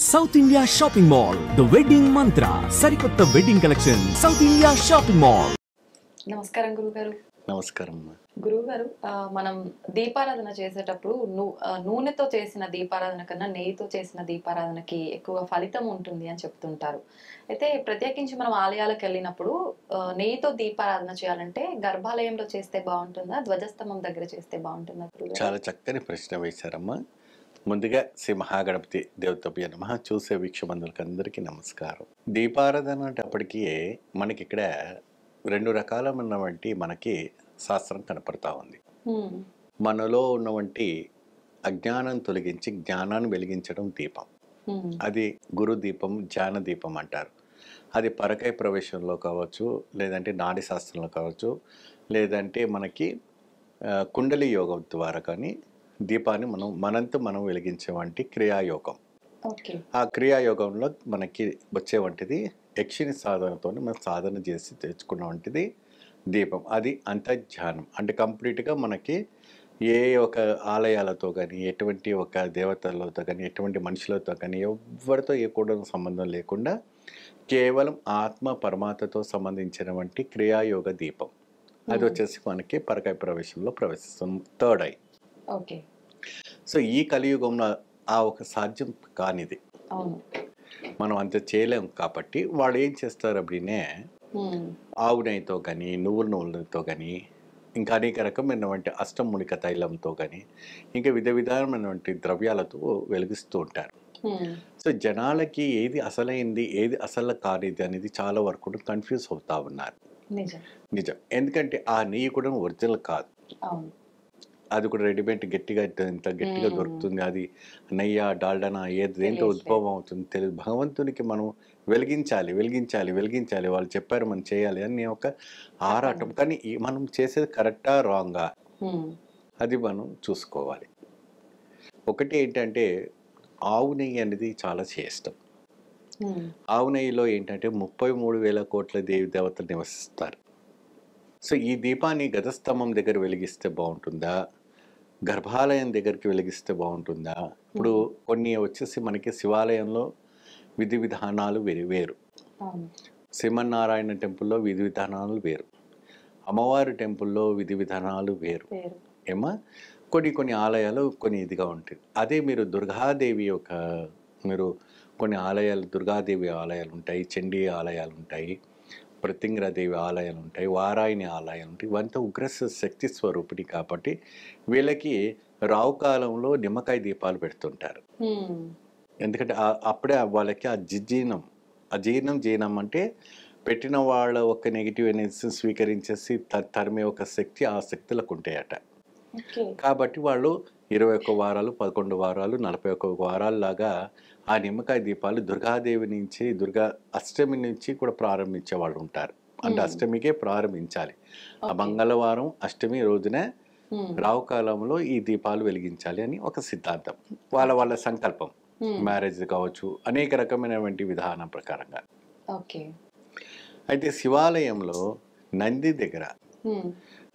South India shopping mall the wedding మంత్ర సరికొత్త wedding collection south India shopping mall. నమస్కారం గురుగారు. నమస్కారం. గురుగారు, మనం దీపారాధన చేసేటప్పుడు నూనెతో చేసిన దీపారాధన కన్నా నెయ్యితో చేసిన దీపారాధనకి ఎక్కువ ఫలితం ఉంటుంది అని చెప్తుంటారు. అయితే ప్రత్యేకించి మనం ఆలయాలకు వెళ్ళినప్పుడు నెయ్యితో దీపారాధన చేయాలంటే గర్భాలయంలో చేస్తే బాగుంటుందా, ధ్వజస్తంభం దగ్గర చేస్తే బాగుంటుందా? చాలా చక్కని ప్రశ్న వేశారమ్మా. ముందుగా శ్రీ మహాగణపతి దేవతభ్య నమః. చూసే వీక్షబంధువులకు అందరికీ నమస్కారం. దీపారాధన అంటప్పటికీ మనకి ఇక్కడ రెండు రకాలైనటువంటి మనకి శాస్త్రం కనపడతా ఉంది. మనలో ఉన్నవంటి అజ్ఞానం తొలగించి జ్ఞానాన్ని వెలిగించడం దీపం. అది గురు దీపం, జ్ఞాన దీపం అంటారు. అది పరకాయ ప్రవేశంలో కావచ్చు, లేదంటే నాడి శాస్త్రంలో కావచ్చు, లేదంటే మనకి కుండలి యోగం ద్వారా కానీ దీపాన్ని మనం వెలిగించేవంటి క్రియాయోగం. ఆ క్రియాయోగంలో మనకి వచ్చే వంటిది యక్షిని సాధనతో మనం సాధన చేసి తెచ్చుకున్న వంటిది దీపం. అది అంతర్ధ్యానం. అంటే కంప్లీట్గా మనకి ఏ ఒక ఆలయాలతో కానీ, ఎటువంటి ఒక దేవతలతో కానీ, ఎటువంటి మనుషులతో కానీ, ఎవరితో ఏ కూడా సంబంధం లేకుండా కేవలం ఆత్మ పరమాత్మతో సంబంధించినటువంటి క్రియాయోగ దీపం. అది వచ్చేసి మనకి పరకాయ ప్రవేశంలో ప్రవేశిస్తాం, థర్డ్ ఐ. ఓకే. సో ఈ కలియుగంలో ఆ ఒక సాధ్యం కానిది, మనం అంత చేయలేము. కాబట్టి వాళ్ళు ఏం చేస్తారు అప్పుడే ఆవు నెయ్యితో కానీ, నువ్వులతో కానీ, ఇంకా అనేక రకమైనటువంటి అష్టమూలిక తైలంతో కానీ, ఇంకా విధమైనటువంటి ద్రవ్యాలతో వెలిగిస్తూ ఉంటారు. సో జనాలకి ఏది అసలైంది, ఏది అసలు కానిది అనేది చాలా వరకు కన్ఫ్యూజ్ అవుతా ఉన్నారు. నిజం. ఎందుకంటే ఆ నెయ్యి కూడా ఒరిజినల్ కాదు. అది కూడా రెడీమేడ్ ఇంత గట్టిగా దొరుకుతుంది. అది నెయ్యి, డాల్డానా, దేంతో ఉద్భవం అవుతుంది తెలియదు. భగవంతునికి మనం వెలిగించాలి, వెలిగించాలి, వెలిగించాలి, వాళ్ళు చెప్పారు మనం చేయాలి అని ఒక ఆరాటం. కానీ మనం చేసేది కరెక్టా రాంగా అది మనం చూసుకోవాలి. ఒకటి ఏంటంటే ఆవు నెయ్యి అనేది చాలా శ్రేష్టం. ఆవు నెయ్యిలో ఏంటంటే 33,000 కోట్ల దేవి దేవతలు నివసిస్తారు. సో ఈ దీపాన్ని గజస్తంభం దగ్గర వెలిగిస్తే బాగుంటుందా, గర్భాలయం దగ్గరికి వెలిగిస్తే బాగుంటుందా? ఇప్పుడు కొన్ని వచ్చేసి మనకి శివాలయంలో విధి విధానాలు వేరు, శ్రీమన్నారాయణ టెంపుల్లో విధి విధానాలు వేరు, అమ్మవారి టెంపుల్లో విధి విధానాలు వేరు. ఏమా కొన్ని ఆలయాలు కొన్ని ఇదిగా ఉంటుంది. అదే మీరు దుర్గాదేవి మీరు కొన్ని ఆలయాలు, దుర్గాదేవి ఆలయాలు ఉంటాయి, చండీ ఆలయాలు ఉంటాయి, ప్రత్యంగిరాదేవి ఆలయాలు ఉంటాయి, వారాయిని ఆలయాలు ఉంటాయి. ఇవంతా ఉగ్ర శక్తి స్వరూపిణి కాబట్టి వీళ్ళకి రావు కాలంలో నిమ్మకాయ దీపాలు పెడుతుంటారు. ఎందుకంటే అప్పుడే వాళ్ళకి జీర్ణం అంటే పెట్టిన వాళ్ళ ఒక నెగిటివ్ ఎనర్జీ స్వీకరించేసి తరిమే ఒక శక్తి ఆ శక్తులకు ఉంటాయట. కాబట్టి వాళ్ళు 21 వారాలు, 11 వారాలు, 41 వారాలు లాగా ఆ నిమ్మకాయ దీపాలు దుర్గాదేవి నుంచి, అష్టమి నుంచి కూడా ప్రారంభించే వాళ్ళు ఉంటారు. అంటే అష్టమికే ప్రారంభించాలి. ఆ మంగళవారం అష్టమి రోజున రావు కాలంలో ఈ దీపాలు వెలిగించాలి అని ఒక సిద్ధాంతం, వాళ్ళ సంకల్పం. మ్యారేజ్ కావచ్చు, అనేక రకమైనటువంటి విధానం ప్రకారంగా. అయితే శివాలయంలో నంది దగ్గర,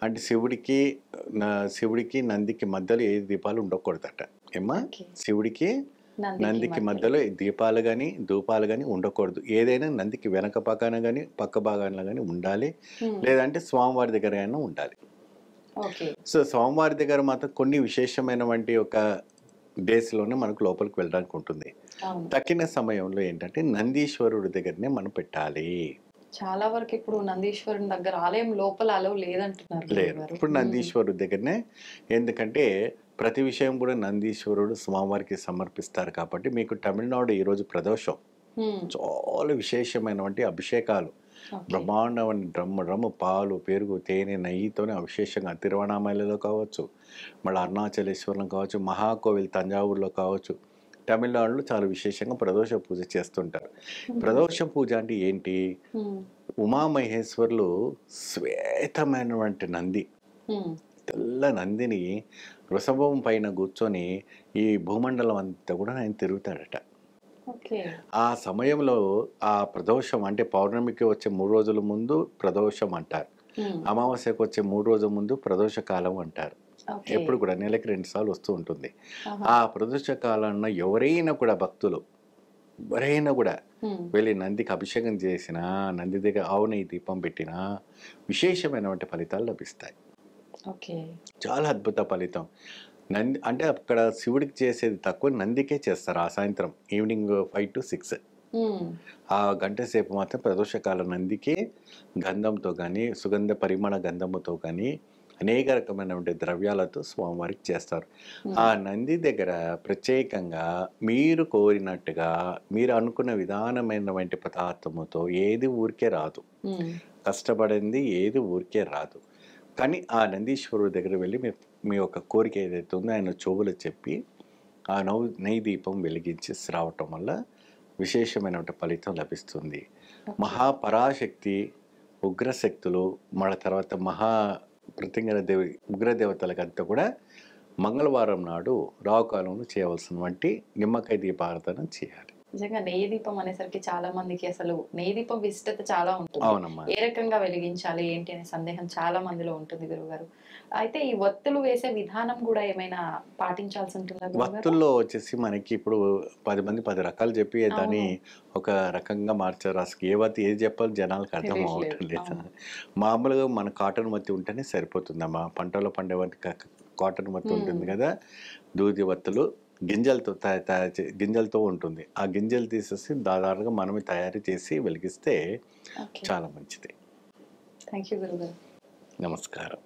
అంటే శివుడికి నందికి మధ్యలో ఏ దీపాలు ఉండకూడదట. ఏమా శివుడికి నందికి మధ్యలో దీపాలు కానీ ధూపాలు కానీ ఉండకూడదు. ఏదైనా నందికి వెనక పక్కన కానీ పక్క భాగాన కానీ ఉండాలి, లేదంటే స్వామివారి దగ్గర అయినా ఉండాలి. సో స్వామివారి దగ్గర మాత్రం కొన్ని విశేషమైనటువంటి ఒక డేస్లోనే మనకు లోపలికి వెళ్ళడానికి ఉంటుంది. తక్కిన సమయంలో ఏంటంటే నందీశ్వరుడి దగ్గరనే మనం పెట్టాలి. చాలా వరకు ఇప్పుడు నందీశ్వరుని దగ్గర ఆలయం లోపల అలవ్ లేదంటున్నారు. లేదు, ఇప్పుడు నందీశ్వరుడి దగ్గరనే. ఎందుకంటే ప్రతి విషయం కూడా నందీశ్వరుడు స్వామివారికి సమర్పిస్తారు. కాబట్టి మీకు తమిళనాడు ఈరోజు ప్రదోషం, చాలా విశేషమైనటువంటి అభిషేకాలు, బ్రహ్మాండమైన డ్రమ్ము పాలు, పెరుగు, తేనె, నెయ్యితోనే అవిశేషంగా తిరువణామలలో కావచ్చు, మళ్ళీ అరుణాచలేశ్వరంలో కావచ్చు, మహాకోవిల్ తంజావూరులో కావచ్చు, తమిళనాడులో చాలా విశేషంగా ప్రదోష పూజ చేస్తుంటారు. ప్రదోష పూజ అంటే ఏంటి? ఉమామహేశ్వరులు శ్వేతమైనటువంటి నంది, తెల్ల నందిని వృషభం పైన కూర్చొని ఈ భూమండలం అంతా కూడా ఆయన తిరుగుతాడట. ఆ సమయంలో ఆ ప్రదోషం అంటే పౌర్ణమికి వచ్చే 3 రోజుల ముందు ప్రదోషం అంటారు, అమావాస్యకు వచ్చే 3 రోజుల ముందు ప్రదోష కాలం అంటారు. ఎప్పుడు కూడా నెలకి 2 సార్లు వస్తూ ఉంటుంది. ఆ ప్రదోష కాలాన్న ఎవరైనా కూడా భక్తులు ఎవరైనా కూడా వెళ్ళి నందికి అభిషేకం చేసిన, నంది దగ్గర ఆవు నెయ్యి దీపం పెట్టినా విశేషమైనటువంటి ఫలితాలు లభిస్తాయి. ఓకే. చాలా అద్భుత ఫలితం. నంది అంటే అక్కడ శివుడికి చేసేది తక్కువ, నందికే చేస్తారు. ఆ సాయంత్రం ఈవినింగ్ 5 to 6 ఆ గంట సేపు మాత్రం ప్రదోషకాల నందికి గంధంతో కానీ, సుగంధ పరిమళ గంధముతో కానీ అనేక రకమైనటువంటి ద్రవ్యాలతో స్వామివారికి చేస్తారు. ఆ నంది దగ్గర ప్రత్యేకంగా మీరు కోరినట్టుగా, మీరు అనుకున్న విధానమైనటువంటి పదార్థముతో ఏది ఊరికే రాదు. కష్టపడింది ఏది ఊరికే రాదు. కానీ ఆ నందీశ్వరుడి దగ్గర వెళ్ళి మీ యొక్క కోరిక ఏదైతే ఉందో ఆయన చెవులు చెప్పి ఆ నెయ్యి దీపం వెలిగించి రావటం వల్ల విశేషమైనటువంటి ఫలితం లభిస్తుంది. మహాపరాశక్తి, ఉగ్రశక్తులు, మన తర్వాత ప్రతింగర దేవి ఉగ్రదేవతలకంతా కూడా మంగళవారం నాడు రావుకాలంలో చేయవలసినటువంటి నిమ్మకాయ దీపారాధన చేయాలి. నిజంగా నెయ్యి దీపం అనేసరికి చాలా మందికి అసలు నెయ్యి దీపం విశిష్టత చాలా ఉంటుంది. అవునమ్మా. ఏ రకంగా వెలిగించాలి ఏంటి అనే సందేహం చాలా మందిలో ఉంటుంది గురుగారు. అయితే ఈ వత్తులు వేసే విధానం కూడా ఏమైనా పాటించాల్సి ఉంటుందా గురుగారు? వత్తుల్లో వచ్చేసి మనకి ఇప్పుడు 10 మంది 10 రకాలు చెప్పి దాన్ని ఒక రకంగా మార్చారు. అసలు ఏ వత్తి ఏది చెప్పాలి జనాలకు అర్థం అవట్లేదు. మామూలుగా మన కాటన్ వత్తి ఉంటేనే సరిపోతుందమ్మా. పంటలో పండే వత్తి కాటన్ వత్తి ఉంటుంది కదా, దూది వత్తులు గింజలతో ఉంటుంది. ఆ గింజలు తీసేసి దాదాపుగా మనమే తయారు చేసి వెలిగిస్తే చాలా మంచిది. థ్యాంక్ యూ గురుగారు. నమస్కారం.